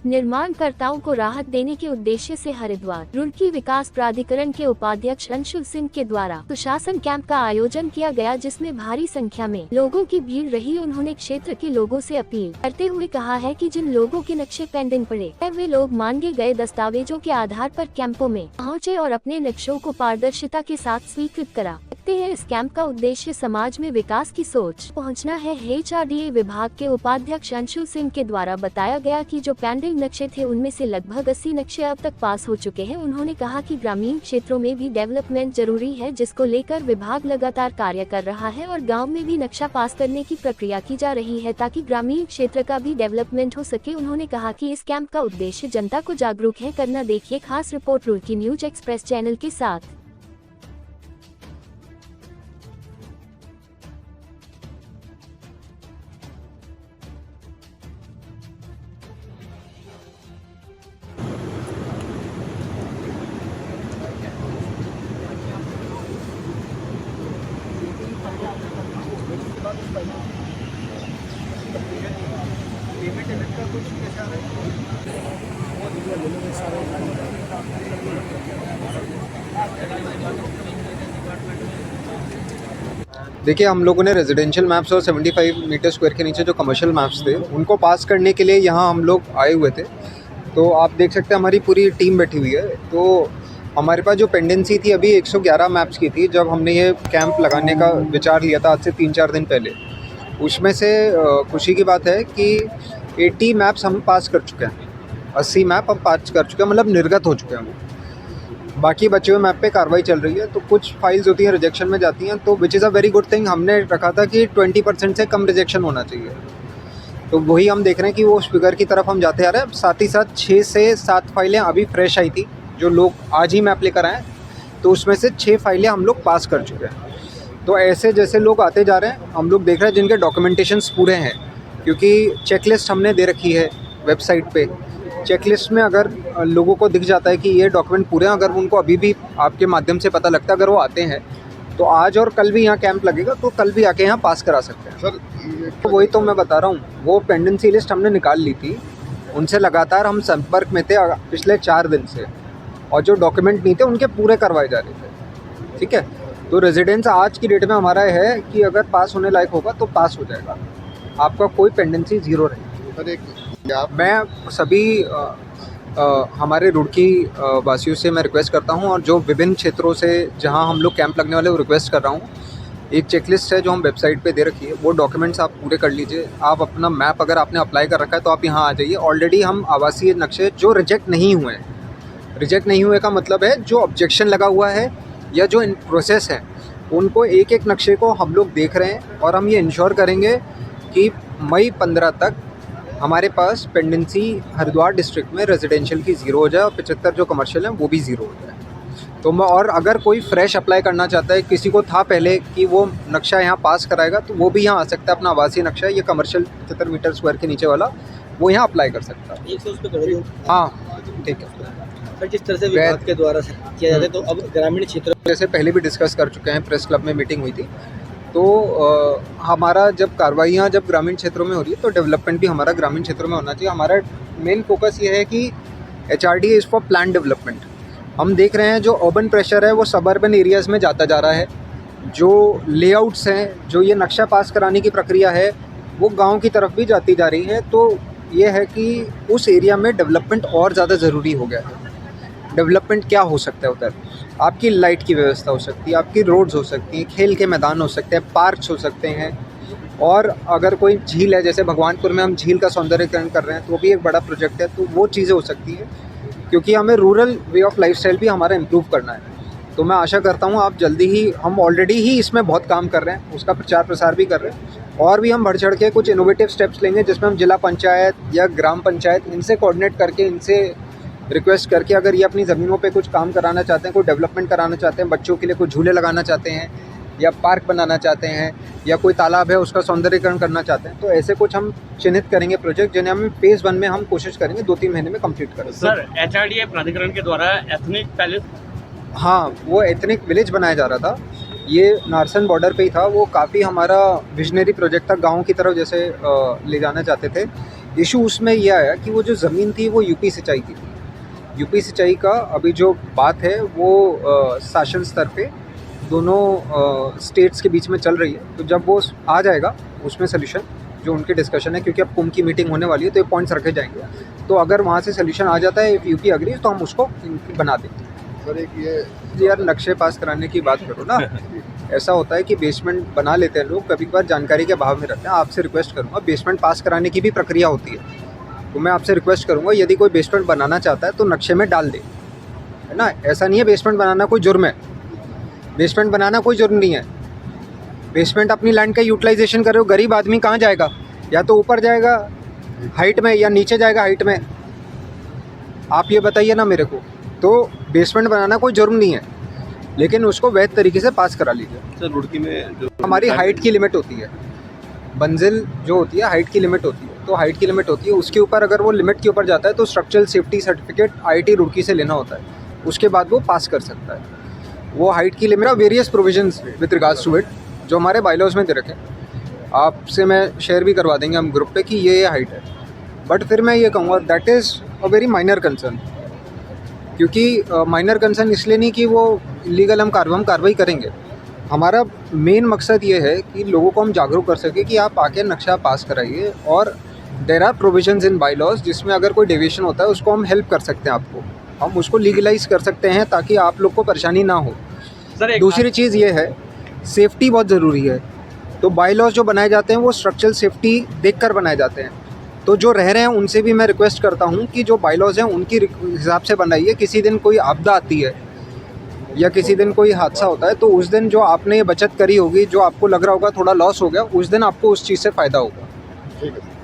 निर्माणकर्ताओं को राहत देने के उद्देश्य से हरिद्वार रुड़की विकास प्राधिकरण के उपाध्यक्ष अंशुल सिंह के द्वारा सुशासन कैंप का आयोजन किया गया, जिसमें भारी संख्या में लोगों की भीड़ रही। उन्होंने क्षेत्र के लोगों से अपील करते हुए कहा है कि जिन लोगों के नक्शे पेंडिंग पड़े हैं, वे लोग मांगे गए दस्तावेजों के आधार पर कैंपों में पहुँचे और अपने नक्शों को पारदर्शिता के साथ स्वीकृत करा सकते हैं। इस कैंप का उद्देश्य समाज में विकास की सोच पहुंचना है। HRDA विभाग के उपाध्यक्ष अंशुल सिंह के द्वारा बताया गया कि जो पेंडिंग नक्शे थे उनमें से लगभग 80 नक्शे अब तक पास हो चुके हैं। उन्होंने कहा कि ग्रामीण क्षेत्रों में भी डेवलपमेंट जरूरी है, जिसको लेकर विभाग लगातार कार्य कर रहा है और गाँव में भी नक्शा पास करने की प्रक्रिया की जा रही है ताकि ग्रामीण क्षेत्र का भी डेवलपमेंट हो सके। उन्होंने कहा कि इस कैंप का उद्देश्य जनता को जागरूक है करना। देखिए खास report Roorkee news express channel के साथ। देखिए, हम लोगों ने रेजिडेंशियल मैप्स और 75 मीटर स्क्वायर के नीचे जो कमर्शियल मैप्स थे उनको पास करने के लिए यहाँ हम लोग आए हुए थे। तो आप देख सकते हैं हमारी पूरी टीम बैठी हुई है। तो हमारे पास जो पेंडेंसी थी अभी 111 मैप्स की थी जब हमने ये कैंप लगाने का विचार लिया था आज से 3-4 दिन पहले। उसमें से खुशी की बात है कि 80 मैप्स हम पास कर चुके हैं, 80 मैप हम पास कर चुके हैं, मतलब निर्गत हो चुके हैं। बाकी बचे हुए मैप पे कार्रवाई चल रही है। तो कुछ फाइल्स होती हैं रिजेक्शन में जाती हैं, तो which is a very good thing. हमने रखा था कि 20% से कम रिजेक्शन होना चाहिए, तो वही हम देख रहे हैं कि वो उस फिगर की तरफ हम जाते आ रहे हैं। साथ ही साथ 6 से 7 फाइलें अभी फ्रेश आई थी, जो लोग आज ही मैप लेकर आए, तो उसमें से 6 फाइलें हम लोग पास कर चुके हैं। तो ऐसे जैसे लोग आते जा रहे हैं हम लोग देख रहे हैं जिनके डॉक्यूमेंटेशंस पूरे हैं, क्योंकि चेकलिस्ट हमने दे रखी है वेबसाइट पे। चेकलिस्ट में अगर लोगों को दिख जाता है कि ये डॉक्यूमेंट पूरे हैं, अगर उनको अभी भी आपके माध्यम से पता लगता है, अगर वो आते हैं तो आज और कल भी यहाँ कैंप लगेगा, तो कल भी आके यहाँ पास करा सकते हैं सर। तो वही तो मैं बता रहा हूँ, वो पेंडेंसी लिस्ट हमने निकाल ली थी, उनसे लगातार हम संपर्क में थे पिछले 4 दिन से, और जो डॉक्यूमेंट नहीं थे उनके पूरे करवाए जा रहे थे। ठीक है, तो रेजिडेंस आज की डेट में हमारा है कि अगर पास होने लायक होगा तो पास हो जाएगा, आपका कोई पेंडेंसी ज़ीरो रहेगी। मैं सभी हमारे रुड़की वासियों से मैं रिक्वेस्ट करता हूं, और जो विभिन्न क्षेत्रों से जहां हम लोग कैंप लगने वाले वो रिक्वेस्ट कर रहा हूं, एक चेकलिस्ट है जो हम वेबसाइट पे दे रखी है, वो डॉक्यूमेंट्स आप पूरे कर लीजिए। आप अपना मैप अगर आपने अप्लाई कर रखा है तो आप यहां आ जाइए। ऑलरेडी हम आवासीय नक्शे जो रिजेक्ट नहीं हुए हैं, रिजेक्ट नहीं हुए का मतलब है जो ऑब्जेक्शन लगा हुआ है या जो इन प्रोसेस है, उनको एक एक नक्शे को हम लोग देख रहे हैं, और हम ये इंश्योर करेंगे कि मई 15 तक हमारे पास पेंडेंसी हरिद्वार डिस्ट्रिक्ट में रेजिडेंशियल की 0 हो जाए और 75 जो कमर्शियल हैं वो भी 0 हो जाए। तो मैं, और अगर कोई फ्रेश अप्लाई करना चाहता है, किसी को था पहले कि वो नक्शा यहाँ पास कराएगा, तो वो भी यहाँ आ सकता है। अपना आवासीय नक्शा ये कमर्शियल 75 मीटर स्क्वायर के नीचे वाला, वो यहाँ अप्लाई कर सकता है। हाँ ठीक है सर, जिस तरह से विभाग के द्वारा किया जाता है, तो अब ग्रामीण क्षेत्र जैसे पहले भी डिस्कस कर चुके हैं, प्रेस क्लब में मीटिंग हुई थी, तो हमारा जब कार्रवाइयाँ जब ग्रामीण क्षेत्रों में हो रही है तो डेवलपमेंट भी हमारा ग्रामीण क्षेत्रों में होना चाहिए। हमारा मेन फोकस ये है कि HRDA is for plan development. हम देख रहे हैं जो अर्बन प्रेशर है वो सबअर्बन एरियाज़ में जाता जा रहा है, जो लेआउट्स हैं, जो ये नक्शा पास कराने की प्रक्रिया है वो गाँव की तरफ भी जाती जा रही है। तो ये है कि उस एरिया में डेवलपमेंट और ज़्यादा ज़रूरी हो गया है। डेवलपमेंट क्या हो सकता है उधर? आपकी लाइट की व्यवस्था हो सकती है, आपकी रोड्स हो सकती हैं, खेल के मैदान हो सकते हैं, पार्क्स हो सकते हैं, और अगर कोई झील है, जैसे भगवानपुर में हम झील का सौंदर्यीकरण कर रहे हैं, तो वो भी एक बड़ा प्रोजेक्ट है, तो वो चीज़ें हो सकती हैं, क्योंकि हमें रूरल वे ऑफ लाइफस्टाइल भी हमारा इम्प्रूव करना है। तो मैं आशा करता हूँ आप जल्दी ही, हम ऑलरेडी ही इसमें बहुत काम कर रहे हैं, उसका प्रचार प्रसार भी कर रहे हैं, और भी हम बढ़ चढ़ के कुछ इनोवेटिव स्टेप्स लेंगे, जिसमें हम जिला पंचायत या ग्राम पंचायत इनसे कोऑर्डिनेट करके, इनसे रिक्वेस्ट करके, अगर ये अपनी ज़मीनों पे कुछ काम कराना चाहते हैं, कोई डेवलपमेंट कराना चाहते हैं, बच्चों के लिए कोई झूले लगाना चाहते हैं, या पार्क बनाना चाहते हैं, या कोई तालाब है उसका सौंदर्यीकरण करना चाहते हैं, तो ऐसे कुछ हम चिन्हित करेंगे प्रोजेक्ट, जिन्हें हम फेज़ 1 में हम कोशिश करेंगे 2-3 महीने में कंप्लीट करें। सर, HRDA प्राधिकरण के द्वारा एथनिक पैलेस, हाँ, वो एथनिक विलेज बनाया जा रहा था, ये नारसन बॉर्डर पे ही था। वो काफ़ी हमारा विजनरी प्रोजेक्ट था, गाँव की तरफ जैसे ले जाना चाहते थे, इशू उसमें ये आया कि वो जो ज़मीन थी वो यूपी सिंचाई की थी। यूपी सिंचाई का अभी जो बात है वो शासन स्तर पे दोनों स्टेट्स के बीच में चल रही है। तो जब वो आ जाएगा उसमें सोल्यूशन जो उनके डिस्कशन है, क्योंकि अब कुंभ की मीटिंग होने वाली है तो ये पॉइंट्स रखे जाएंगे। तो अगर वहाँ से सोल्यूशन आ जाता है, इफ यूपी अग्री, तो हम उसको बना देते हैं। सर एक ये यार नक्शे पास कराने की बात करो ना। ऐसा होता है कि बेसमेंट बना लेते हैं लोग, कभी कभार जानकारी के अभाव में रहते हैं। आपसे रिक्वेस्ट करूँगा, बेसमेंट पास कराने की भी प्रक्रिया होती है। तो मैं आपसे रिक्वेस्ट करूँगा, यदि कोई बेसमेंट बनाना चाहता है तो नक्शे में डाल दे, है ना। ऐसा नहीं है बेसमेंट बनाना कोई जुर्म है, बेसमेंट बनाना कोई जुर्म नहीं है। बेसमेंट अपनी लैंड का यूटिलाइजेशन कर रहे हो, गरीब आदमी कहाँ जाएगा? या तो ऊपर जाएगा हाइट में या नीचे जाएगा हाइट में, आप ये बताइए ना मेरे को। तो बेसमेंट बनाना कोई जुर्म नहीं है, लेकिन उसको वैध तरीके से पास करा लीजिए। सर रुड़की में जो हमारी हाइट की लिमिट होती है, मंजिल जो होती है हाइट की लिमिट होती है। तो हाइट की लिमिट होती है, उसके ऊपर अगर वो लिमिट के ऊपर जाता है तो structural safety certificate IIT Roorkee से लेना होता है, उसके बाद वो पास कर सकता है। वो हाइट की लिमिट और various provisions with regards to it जो हमारे बायलॉज में दे रखे हैं, आपसे मैं शेयर भी करवा देंगे हम ग्रुप पे कि ये हाइट है। बट फिर मैं ये कहूँगा that is a very minor concern, क्योंकि माइनर कंसर्न इसलिए नहीं कि वो इलीगल हम कार्रवाई करेंगे। हमारा मेन मकसद ये है कि लोगों को हम जागरूक कर सकें कि आप आके नक्शा पास कराइए, और there are provisions in bylaws जिसमें अगर कोई डेविएशन होता है उसको हम हेल्प कर सकते हैं, आपको हम उसको लीगलाइज कर सकते हैं ताकि आप लोग को परेशानी ना हो। दूसरी चीज़ ये है, सेफ्टी बहुत ज़रूरी है। तो बायलॉज जो बनाए जाते हैं वो स्ट्रक्चरल सेफ्टी देखकर बनाए जाते हैं। तो जो रह रहे हैं उनसे भी मैं रिक्वेस्ट करता हूँ कि जो बायलॉज हैं उनकी हिसाब से बनाइए। किसी दिन कोई आपदा आती है या किसी दिन कोई हादसा होता है तो उस दिन जो आपने ये बचत करी होगी, जो आपको लग रहा होगा थोड़ा लॉस हो गया, उस दिन आपको उस चीज़ से फ़ायदा होगा। ठीक है।